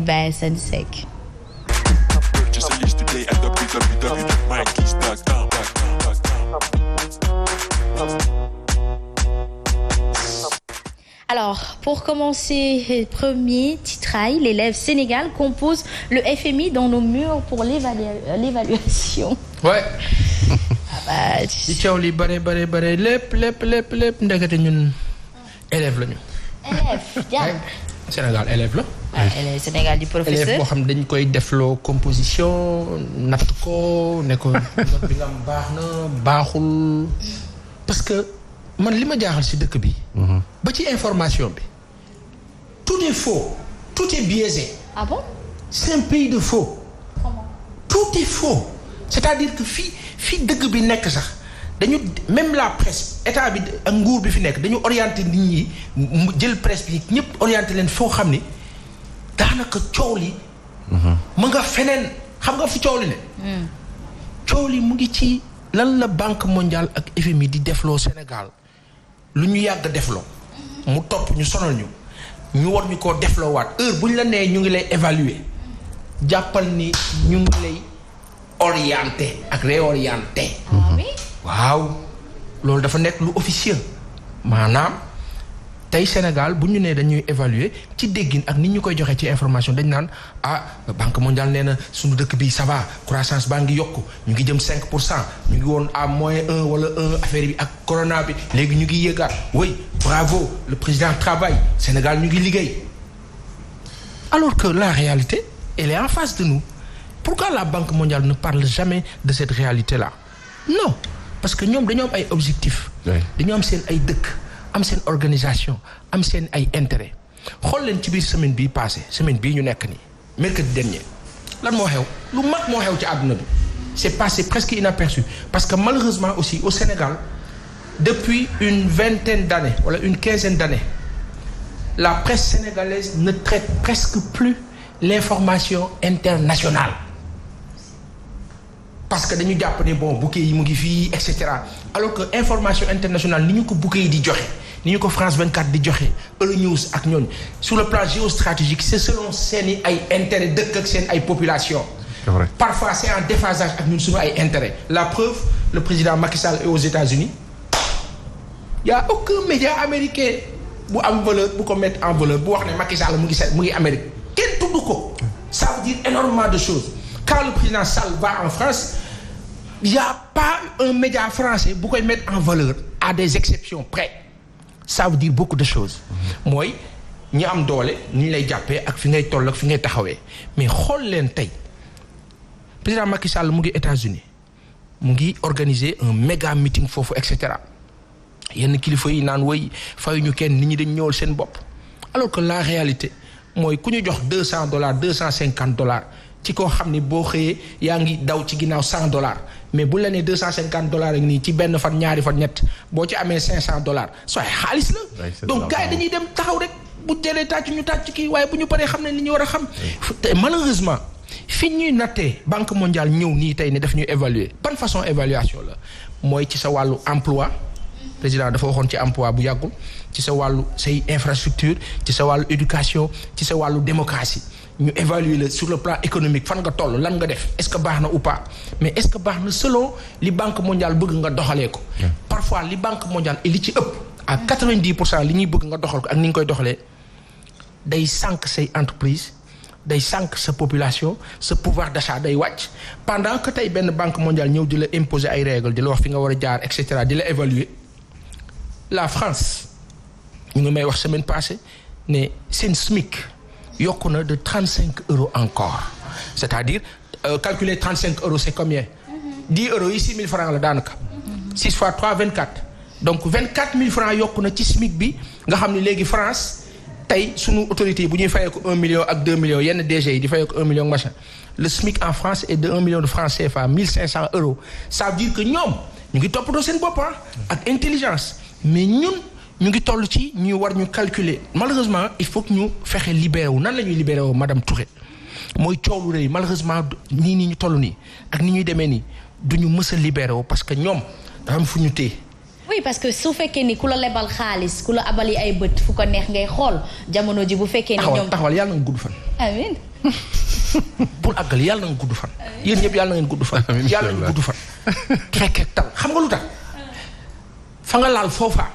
by Sensec. Alors, pour commencer, premier titrail, l'élève Sénégal compose le FMI dans nos murs pour l'évaluation. Ouais. ci coow li bare lépp ndekete ñun élève lañu. élève jàng. Sénégal élève la. élève Sénégal di professeur. élève boo xam dañ koy defloo composition natt ko ne ko note bi nga am baax na baaxul parce que man li ma jaaxal ci dëkk bi. ba ci information bi. tout est faux tout est biaisé. Ah bon? C'est un pays de faux. Comment? Tout est faux. C'est-à-dire que fii dëgg bi nekk sax dañu même la presse état bi ak nguur bi fi nekk dañu orienté nit ñi jël presse bi ñëpp orienté leen foo xam ni daanaka coow li. mu nga feneen xam nga fi coow li ne. coow li mu ngi ci lan la banque mondiale ak FMI di defloo Sénégal lu ñu yàgg defloo. mu topp ñu sonal ñu war ñu koo defloowaat heure bu ñu la nee ñu ngi lay évaluer jàppal ni ñu ngi lay. orienté ak réorienté. waaw loolu dafa nekk lu officiel maanaam tey Sénégal bu ñu nee dañuy évaluer ci déggin ak ni ñu koy joxee ci information dañ naan banque mondiale nee na suñu dëkk bi ça va croissance baa ngi yokku ñu ngi jëm 5% ñu ngi woon à moins 1 wala 1 affaire bi ak corona bi léegi ñu ngi yëgaat oui bravo le président travaille Sénégal ñu ngi liggéey alors que la réalité elle est en face de nous. Pourquoi la Banque mondiale ne parle jamais de cette réalité-là? Non, parce que ñoom dañoo am ay objectifs. dañoo am seen ay dëkk am seen organisation am seen ay intérêt xool leen ci biir semaine bii passé semaine bii ñu nekk nii mercredi dernier lan moo xew lu mag moo xew ci àdduna bi c'est passé presque inaperçu parce que malheureusement aussi au Sénégal depuis une vingtaine d'années wala une quinzaine d'années la presse sénégalaise ne traite presque plus l'information internationale. parce que dañu jàpp ne bon bouquet yi mu ngi fii et cetera alors que information internationale ni ñu ko bouquet yi di joxe ni ñu ko France 24 di joxe Euronews ak ñooñu sur le plan géostratégique c'est selon seeni ay intérêt dëkk ak seen ay population. C'est vrai. Parfois c'est en déphasage ak ñun suñu ay intérêt la preuve le président Macky Sall est aux États-Unis y a aucun média américain bu am valeur bu ko mettre en valeur bu wax ne Macky Sall mu ngi Amérique kenn tudd ko ça veut dire énormément de choses. Quand le président Sall va en France il y a pas un média français bu koy mettre en valeur à des exceptions près ça veut dire beaucoup de choses mooy ñi am doole ni ñu lay jàppee ak fi ngay toll ak fi ngay taxawee mais xool leen tey président Macky Sall mu ngi États-Unis mu ngi organiser un méga meeting foofu et cetera yenn kilifa yi naan woy fayuñu kenn nit ñi dañ ñëwal seen bopp alors que la réalité mooy ku ñu jox $200 $250 ci koo xam ni boo xëyee yaa ngi daw ci ginnaaw $100 mais bu la nee $250 ak nii ci benn fan ñaari fan ñett boo ci amee $500 sooy xaalis la. donc gars yi dañuy dem taxaw rek bu jëlee tàcc ñu tàcc kii waaye bu ñu paree xam ne li ñu war a xam. te malheureusement fi ñuy nattee banque mondiale ñëw nii tey ne daf ñuy évaluer ban façon évaluation la mooy ci sa wàllu emploi président dafa waxoon ci emploi bu yàggul ci sa wàllu say infrastructure ci sa wàllu éducation ci sa wàllu démocratie. ñu évaluer la sur le plan économique fan nga toll lan nga def est-ce que baax na ou pas mais est-ce que baax na selon li banque mondiale bëgg nga doxalee ko. parfois li banque mondiale et li ci ëpp. à 90% li ñuy bëgg nga doxal ko ak ni ñu koy doxalee day sànq say entreprise day sànq sa population sa pouvoir d'achat day wàcc pendant que tey benn banque mondiale ñëw di la imposer ay règles di la wax fi nga war a jaar et cetera di la évaluer la France ñu ngi may wax semaine passée ne seen SMIC. yokku na de 35 € encore c'est-à-dire calculer 35 € c'est combien 10 € yi 6 000 francs la daanaka 6 fois 3 24 donc 24 000 francs yokku na ci SMIC bi nga xam ne léegi France tey sunu autorité bu ñuy fayee ko 1 million ak 2 millions yenn DG yi di fayee ko 1 million machin le SMIC en France est de 1 million de francs CFA 1500 €. ça veut dire que ñoom ñu ngi toppatoo seen bopp ak intelligence mais ñun. ñu ngi toll ci ñu war ñu calculer malheureusement il faut que ñu fexe libéré wu nan la ñuy libéré wu madame Touré mooy coow lu rëy malheureusement nii ñu toll nii ak ni ñuy demee nii du ñu mës a libéré wu parce que ñoom dafa am fu ñu téye. oui parce que su fekkee ni ku la lebal xaalis ku la abali ay bët fu ko neex ngay xool jamono ji bu fekkee ni ñoom taxawal yàlla nga gudd fan. amiin. bul àggali yàlla na nga gudd fan. yéen ñëpp yàlla na ngeen gudd fan. yàlla na ngeen gudd fan. fekkee tal xam nga lu tax fa nga laal foofa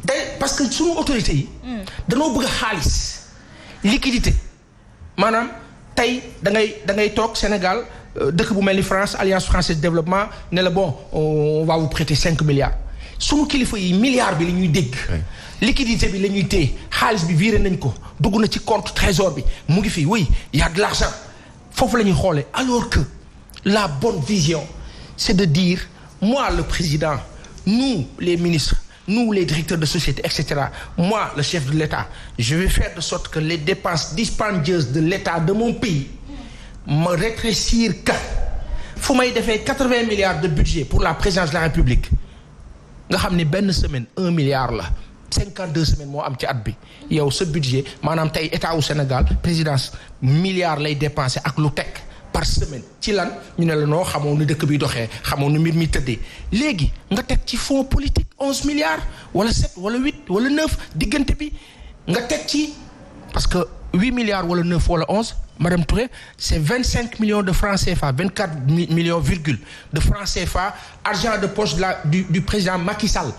day parce que suñu autorités yi. danoo bëgg a xaalis liquidité maanaam tey da ngay toog Sénégal dëkk bu mel ni France Alliance française de développement ne la bon on va vous prêter 5 milliards suñu kilifa yi milliard bi la ñuy dégg. liquidité bi la ñuy téye xaalis bi viré nañ ko dugg na ci compte trésor bi mu ngi fii oui y a de l'argent foofu la ñuy xoolee alors que la bonne vision c'est de dire moi le président nous les ministres nous les directeurs de société etc. moi le chef de l'État je vais faire de sorte que les dépenses dispendieuses de l'État de mon pays me rétrécir que fu may defee 80 milliards de budget pour la présidence de la République nga xam ne benn semaine 1 milliard la 52 semaines moo am ci at bi yow sa budget maanaam tey état wu Sénégal présidence milliard lay dépenser ak lu teg par semaine ci lan ñu ne la noo xamoon ni dëkk bi doxee xamoon ni mbir mi tëddee léegi nga teg ci fonds politique 11 milliards wala 7 wala 8 wala 9 diggante bi nga teg ci parce que 8 milliards wala 9 wala 11 Madame Touré c'est 25 millions de francs CFA 24 millions virgule de francs CFA argent de poche du président Macky Sall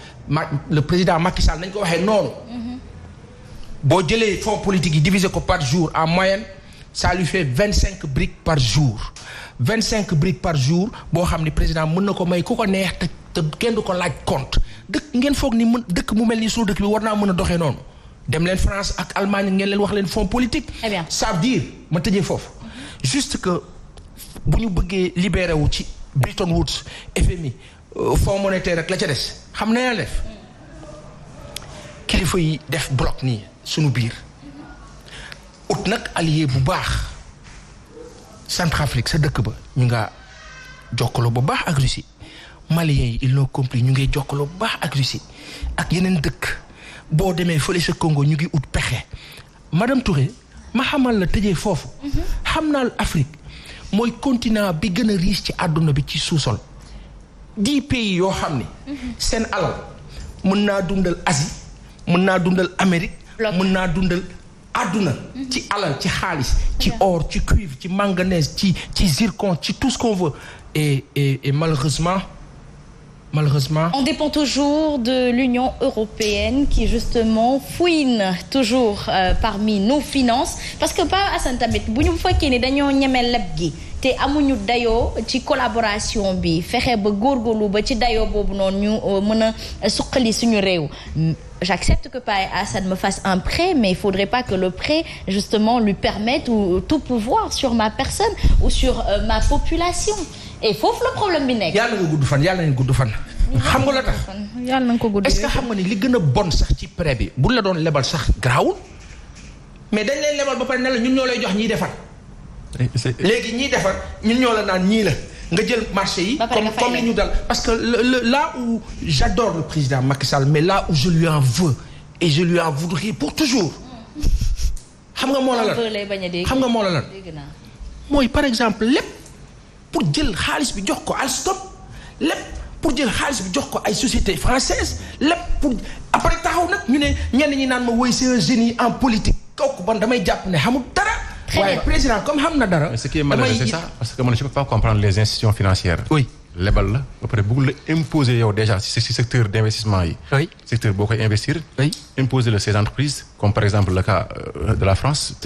le président Macky Sall nañ ko waxee noonu. boo jëlee fonds politique yi diviser ko par jour en moyenne ça lui fait 25 briques par jour 25 briques par jour boo xam ni président mën na ko may ku ko neex te kenn du ko laaj compte dëkk ngeen foog ni dëkk mu mel ni suñu dëkk bi war naa mën a doxee noonu. dem leen France ak Allemagne ngeen leen wax leen fonds politique. Eh bien. ça veut dire ma tëjee foofu. juste que bu ñu bëggee libéré wu ci Bretton Woods FMI fonds monétaire ak la ca des xam na def kilifa yi def bloc nii suñu biir ut nag allié bu baax Centrafrique sa dëkk ba ñu nga jokkaloo bu baax ak Russie Maliens yi ils l'ont compris ñu ngay jokkaloo bu baax ak Russie ak yeneen dëkk. boo demee fële sa Congo ñu ngi ut pexe madame Touré ma xamal la tëjee foofu. xam naa Afrique mooy continent bi gën a riche ci àdduna bi ci sous-sol 10 pays yoo xam ni. seen alal mën naa dundal Asie mën naa dundal Amérique. mën naa dundal àdduna. ci alal ci xaalis. ci or ci cuivre ci manganèse ci zircon ci tout ce qu'on veut et malheureusement. On dépend toujours de l'Union européenne qui justement fouine toujours parmi nos finances parce que pas Assane tamit bu ñu fekkee ni dañoo ñeme leb gi te amuñu dayoo ci collaboration bi fexe ba góorgóorlu ba ci dayoo boobu noonu ñu mën a suqali suñu réew. J'accepte que Pape Assane me fasse un prêt mais il faudrait pas que le prêt justement lui permette tout pouvoir sur ma personne ou sur ma population. et foofu la problème bi nekk. yàlla nga gudd fan yàlla nañ gudd fan. xam nga la tax yàlla nañ ko gudd. est-ce que xam nga ni li gën a bon sax ci prêt bi buñ la doon lebal sax garaawul mais dañ lay lebal ba pare ne la ñun ñoo lay jox ñiy defar. léegi ñiy defar ñun ñoo la naan ñii la nga jël marché yi. comme li ñu dal parce que là où j'adore le président Macky Sall mais là où je lui en veux et je lui en voudrais pour toujours. xam nga moo la lan xam nga moo la lan mooy par exemple lépp. pour jël xaalis bi jox ko Alstom lépp pour jël xaalis bi jox ko ay sociétés françaises lépp pour après taxaw nag ñu ne ñenn ñi naan ma woy c'est un génie en politique kooku ban damay jàpp ne xamul dara. waaye président comme xam na dara. mais ce qui est malheureux c'est ça parce que man je peux pas comprendre les institutions financières. oui lebal la ba pare bëgg la imposer yow déjà si secteur d'investissement yi. oui secteur boo koy investir. oui imposer la ces entreprises comme par exemple le cas de la France tey.